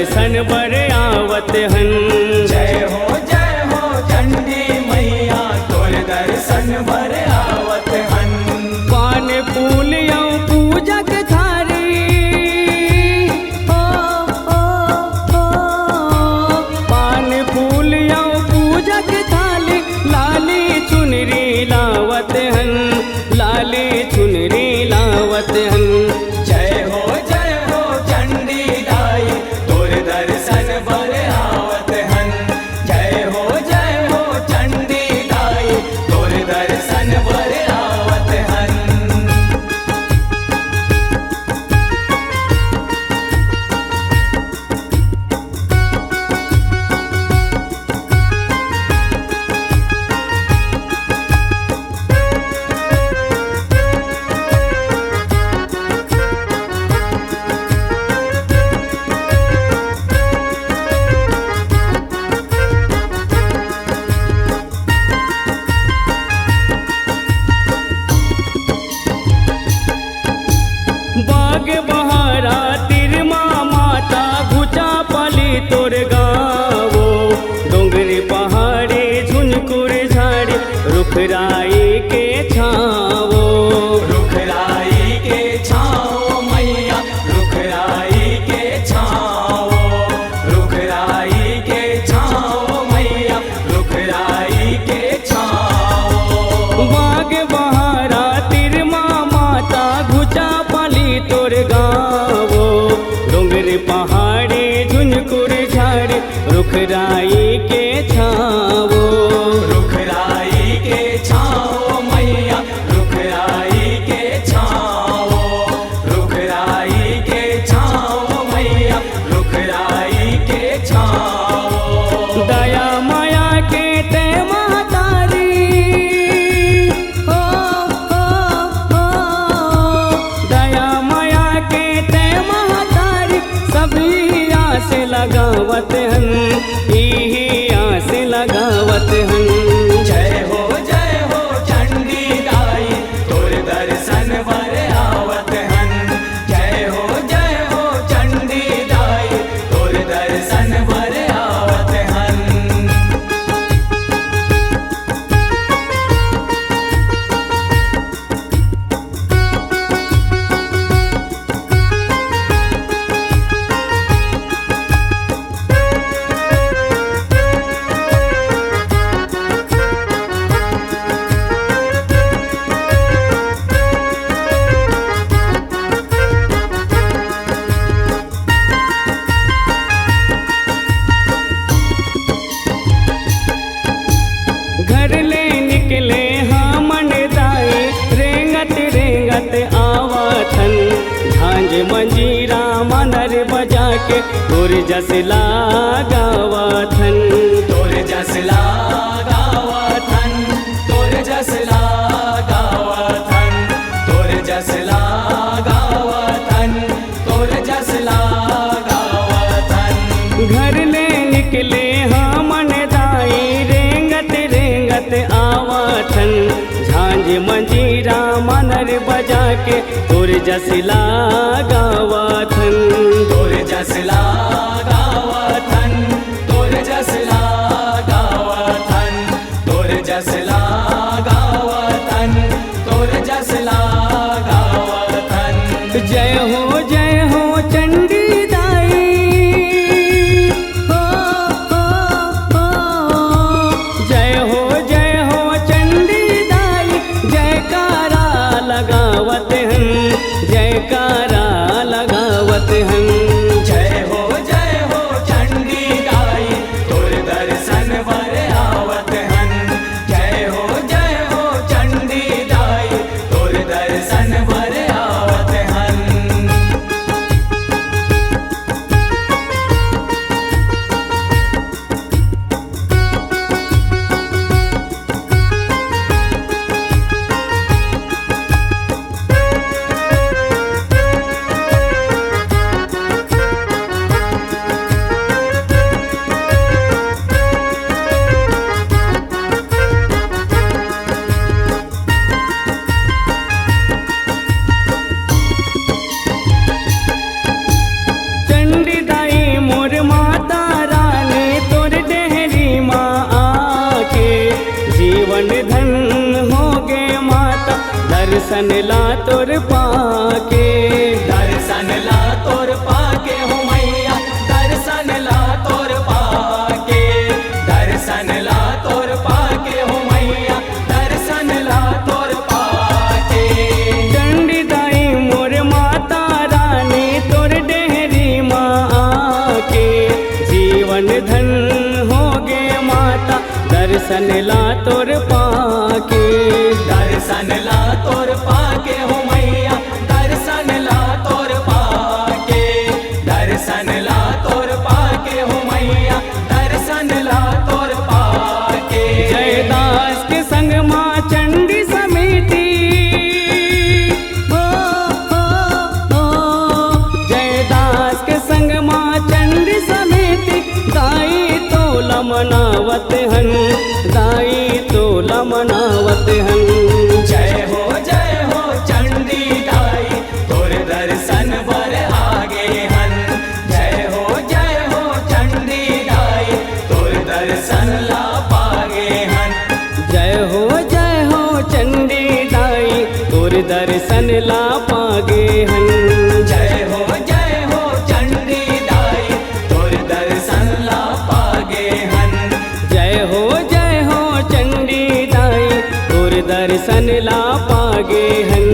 दर्शन बर आवत हन। जय हो चंडी मैया तोर दर्शन बर आवत हन। पान फूल यौ पूजा के थारी पान फूल यौ पूजा के थाली लाली चुनरी लावत हन, लाली चुनरी लावत हन। जय हो चंडी दाई तोर दर्शन बर आवत हन। जय हो चंडी दाई तोर दर्शन बर आवत हन। बाग बहारा तिरमा माता घुचा पाली तोर गावो। डोंगरी पहाड़ी झुनकुर झाड़ी रुखराई के छावो। रुखराई के छाओ मैया रुखराई के छाओ। रुखराई के छाओ मैया रुखराई के छाओ। बाग बहारा तिरमा माता घुचा पाली तोर गावो। डोंगरी पहाड़ी झुनकुर झाड़ी रुखराई के छावो। रुखराई के छाओ मैया रुखराई के छाओ। रुखराई के छाओ मैया रुखराई के छाओ। दया माया के ते महतारी दया माया के ते महतारी सभी आस लगावत हन, इही आस लगावत हन। जय हो चंडी दाई तोर दर्शन बर आवत हन। जय हो चंडी दाई तोर दर्शन बर आवत हन। घर ले निकले हाँ मन दाई रेंगत रेंगत आवथन। झांझ मंजीरा मनर बजा के तोर जस लगावथन। तोर जस लगावथन। तोर जस लगावथन। तोर जस लगावथन। तोर जस लगावथन। घर ले निकले हाँ मन दाई रेंगत रेंगत आवथन। झांझ मंजीरा मनर बजा के तोर जस लगावथन। तोर जस लगावथन। तोर जस लगावथन। तोर जस लगावथन। तोर जस लगावथन। जय हो चंडी दाई जय हो चंडी दाई जयकारा लगावत हन, जयकारा लगावत हन। जय हो चंडी दाई तोर दर्शन बर आवत हन। जय हो जीवन धन हो गे माता दर्शन ला तोर पाके। दर्शन ला तोर पाके हो मैया, दर्शन ला तोर पाके, दर्शन ला तोर पाके हो मैया, दर्शन ला तोर पाके। चंडी दाई मोर माता रानी तोर डेहरी माँ आके। जीवन धन हो गे माता दर्शन ला तोर पाके। दर्शन ला तोर पाके हो मैया, दर्शन ला तोर पाके, दर्शन ला तोर पाके हो मैया, दर्शन ला तोर पाके। जयदास के संग माँ चंडी समिति जयदास के संग माँ चंडी समिति दाई तोला मनावत हन, दाई तोला मनावत हन। जय हो चंडी दाई तोर दर्शन बर आगे हन। जय हो चंडी दाई तोर दर्शन ला पागे हन। जय हो चंडी दाई तोर दर्शन ला पागे हन। जय हो चंडी दाई तोर दर्शन ला पागे हन। जय हो चंडी दाई तोर दर्शन ला पागे हन।